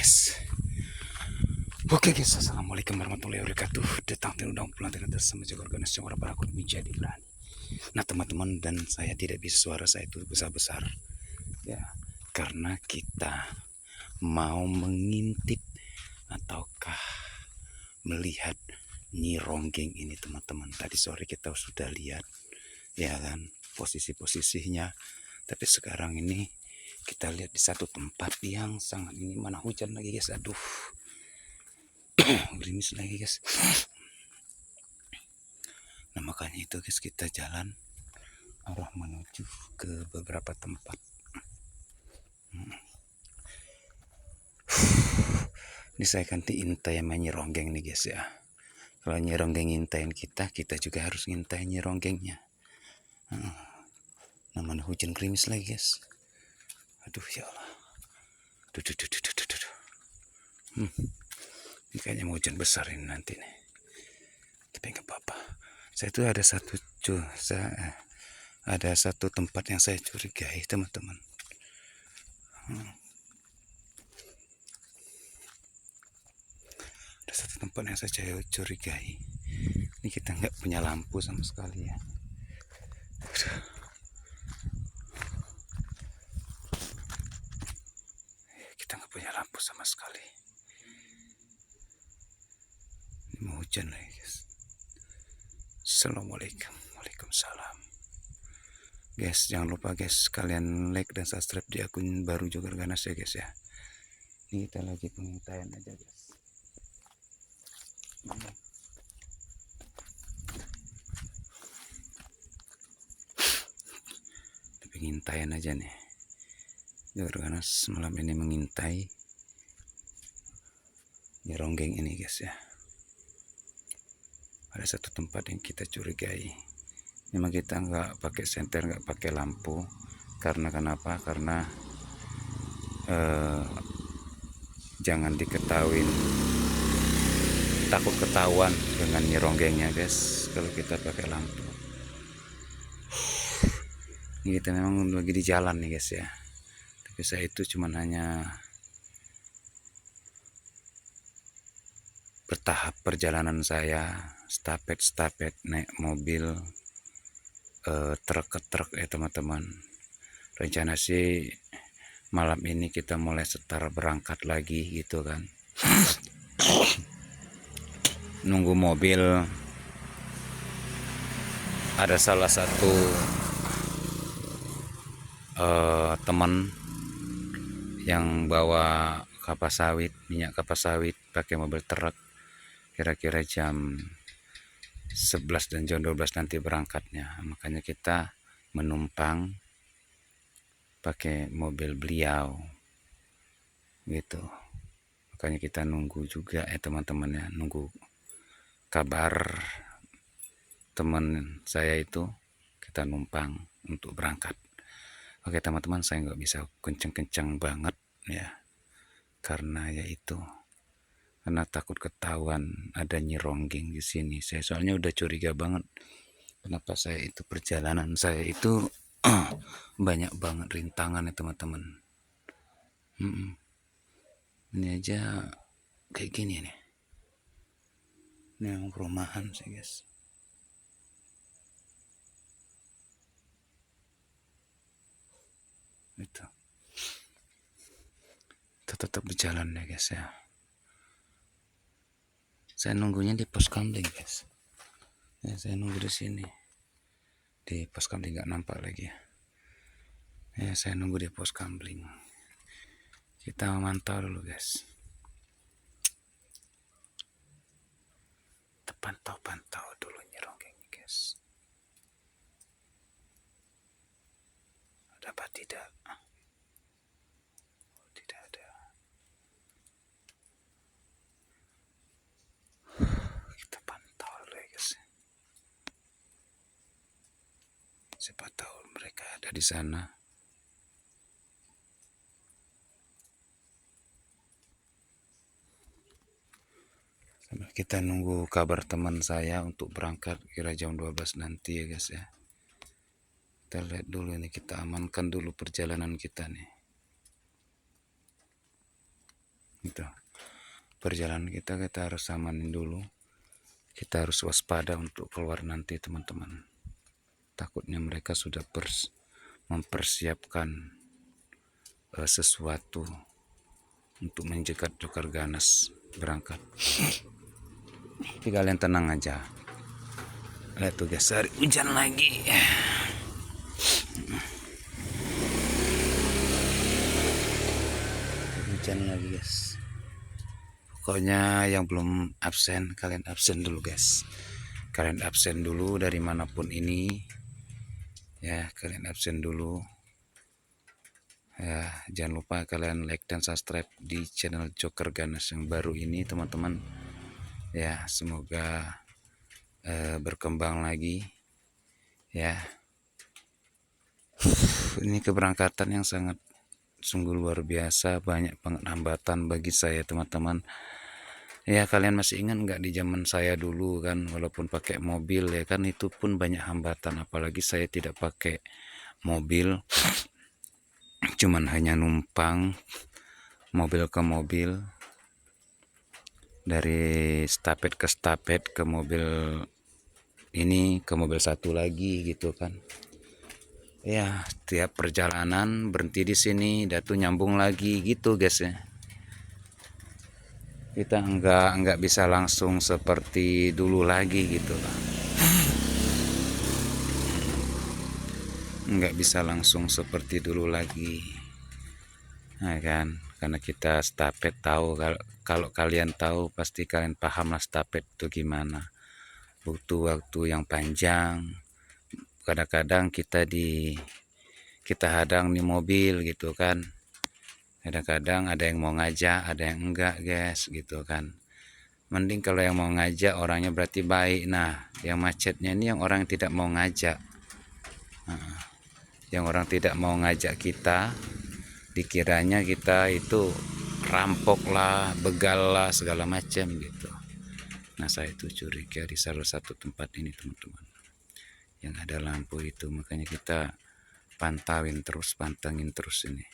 guys. Oke guys, assalamualaikum warahmatullahi wabarakatuh. Datang dan undang pulang dengan bersama jaga organisasi orang para menjadi berani. Nah teman-teman, dan saya tidak bisa suara saya itu besar-besar ya, karena kita mau mengintip ataukah melihat Nyi Ronggeng ini teman-teman. Tadi sore kita sudah lihat ya kan posisi-posisinya, tapi sekarang ini kita lihat di satu tempat yang sangat ini, mana hujan lagi guys, aduh gerimis lagi guys. Nah makanya itu guys, kita jalan arah menuju ke beberapa tempat. Ini saya ganti intai sama Nyi Ronggeng nih guys ya. Kalau Nyi Ronggeng ngintain kita, kita juga harus ngintai Nyi Ronggengnya. Namanya hujan gerimis lagi guys. Aduh ya Allah. Ini kayaknya mau hujan besar ini nanti nih. Tapi nggak apa-apa. Saya itu ada satu tempat yang saya curigai teman-teman. Ada satu tempat yang saya curigai. Ini kita nggak punya lampu sama sekali ya. Kita nggak punya lampu sama sekali. Ini mau hujan lagi guys. Assalamualaikum. Waalaikumsalam. Guys, jangan lupa guys, kalian like dan subscribe di akun baru Jogar Ganas ya guys ya. Ini kita lagi pengintaian aja guys. Pengintaian aja nih. Jogar Ganas malam ini mengintai Nyi Ronggeng ini guys ya. Ada satu tempat yang kita curigai. Memang kita nggak pakai senter, nggak pakai lampu. Karena kenapa? Karena jangan diketahuin, takut ketahuan dengan Nyi Ronggengnya guys kalau kita pakai lampu. Ini kita memang lagi di jalan nih guys ya. Tapi saya itu cuman hanya bertahap perjalanan saya, stapet naik mobil, truk ke truk ya teman-teman. Rencana sih malam ini kita mulai setar berangkat lagi gitu kan. Nunggu mobil, ada salah satu teman yang bawa kapas sawit, minyak kapas sawit pakai mobil truk. Kira-kira jam 11 dan jam 12 nanti berangkatnya. Makanya kita menumpang pakai mobil beliau gitu. Makanya kita nunggu juga teman-teman ya, nunggu kabar teman saya itu, kita numpang untuk berangkat. Oke teman-teman, saya nggak bisa kenceng-kenceng banget ya, karena takut ketahuan ada Nyi Ronggeng di sini. Saya soalnya udah curiga banget. Kenapa saya itu perjalanan saya itu banyak banget rintangan ya teman-teman. Ini aja kayak gini nih. Ini yang perumahan sih guys. Itu. Kita tetap berjalan ya guys ya. Saya nunggunya di pos kamling guys. Ya, saya nunggu di sini. Di pos kamling nggak nampak lagi ya. Ya, saya nunggu di pos kamling. Kita memantau dulu guys. Kita pantau dulu Nyi Ronggeng guys. Ada apa tidak? Oh, tidak ada. Kita pantau dulu ya guys. Siapa tahu mereka ada di sana. Sambil kita nunggu kabar teman saya untuk berangkat kira jam 12 nanti ya guys ya. Kita lihat dulu nih, kita amankan dulu perjalanan kita nih. Itu perjalanan kita harus amanin dulu. Kita harus waspada untuk keluar nanti teman-teman. Takutnya mereka sudah mempersiapkan sesuatu untuk menjegat Joker Ganas berangkat. Tapi kalian tenang aja. Lihat tuh guys, hari hujan lagi. Hujan lagi guys. Pokoknya yang belum absen, kalian absen dulu guys. Kalian absen dulu dari manapun ini. Ya, kalian absen dulu. Ya, jangan lupa kalian like dan subscribe di channel Joker Ganas yang baru ini teman-teman. Ya, semoga berkembang lagi. Ya. Ini keberangkatan yang sangat sungguh luar biasa, banyak banget hambatan bagi saya teman-teman. Ya, kalian masih ingat nggak di zaman saya dulu kan, walaupun pakai mobil ya kan, itu pun banyak hambatan. Apalagi saya tidak pakai mobil, cuman hanya numpang mobil ke mobil, dari stapet ke stapet, ke mobil ini ke mobil satu lagi gitu kan. Ya, tiap perjalanan berhenti di sini, datu nyambung lagi gitu guys ya. Kita nggak bisa langsung seperti dulu lagi gitu lah. Nggak bisa langsung seperti dulu lagi. Nah kan, karena kita stapet tahu, kalau kalian tahu pasti kalian paham lah stapet itu gimana. Butuh waktu yang panjang. Kadang-kadang kita hadang di mobil gitu kan. Kadang-kadang ada yang mau ngajak, ada yang enggak guys gitu kan. Mending kalau yang mau ngajak orangnya berarti baik. Nah, yang macetnya ini yang orang yang tidak mau ngajak. Nah, yang orang tidak mau ngajak kita, dikiranya kita itu rampok lah, begal lah, segala macam gitu. Nah, saya itu curiga di salah satu tempat ini teman-teman, yang ada lampu itu. Makanya kita pantengin terus ini.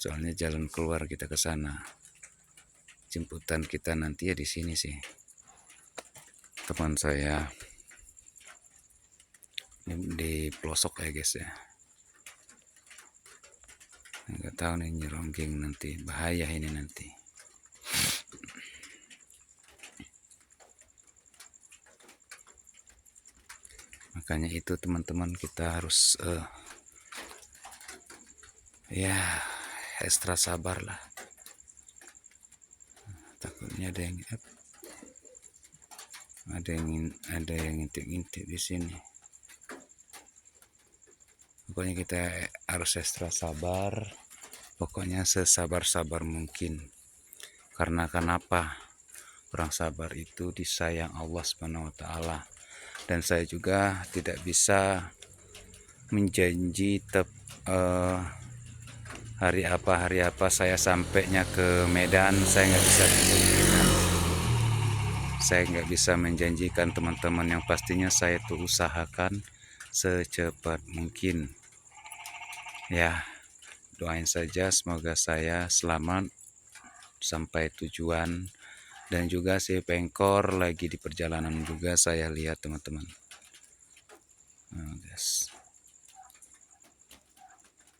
Soalnya jalan keluar kita ke sana. Jemputan kita nanti ya di sini sih. Teman saya di pelosok ya guys ya. Nggak tahu nih nyeronggeng nanti, bahaya ini nanti. Makanya itu teman-teman, kita harus ya ekstra sabar lah. Takutnya ada yang ngintip-ngintip di sini. Pokoknya kita harus ekstra sabar. Pokoknya sesabar-sabar mungkin. Karena kenapa? Orang sabar itu disayang Allah Subhanahu wa taala. Dan saya juga tidak bisa menjanji hari apa saya sampainya ke Medan. Saya nggak bisa menjanjikan. Saya nggak bisa menjanjikan teman-teman, yang pastinya saya tuh usahakan secepat mungkin. Ya, doain saja semoga saya selamat sampai tujuan. Dan juga si Pengkor lagi di perjalanan juga saya lihat teman-teman. Nah, guys.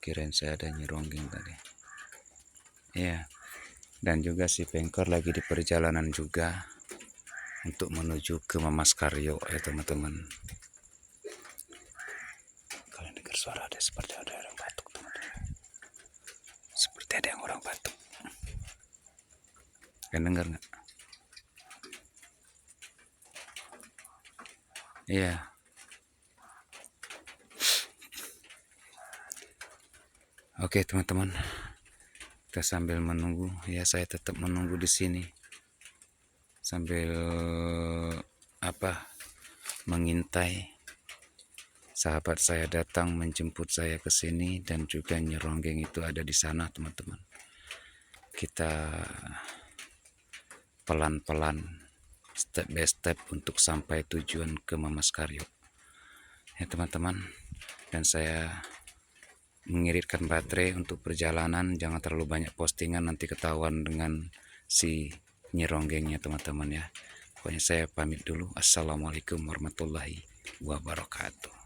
Kirain saya ada nyeronggeng tadi. Ya. Dan juga si Pengkor lagi di perjalanan juga untuk menuju ke Mamas Karyo ya teman-teman. Kalian dengar suara ada seperti ada orang batuk teman-teman. Seperti ada yang orang batuk. Kalian dengar nggak? Iya. Oke teman-teman, kita sambil menunggu ya, saya tetap menunggu di sini sambil mengintai sahabat saya datang menjemput saya ke sini, dan juga nyeronggeng itu ada di sana teman-teman. Kita pelan-pelan, step by step untuk sampai tujuan ke Mamas Karyo ya teman-teman. Dan saya mengiritkan baterai untuk perjalanan. Jangan terlalu banyak postingan, nanti ketahuan dengan si nyeronggengnya teman-teman ya. Pokoknya saya pamit dulu. Assalamualaikum warahmatullahi wabarakatuh.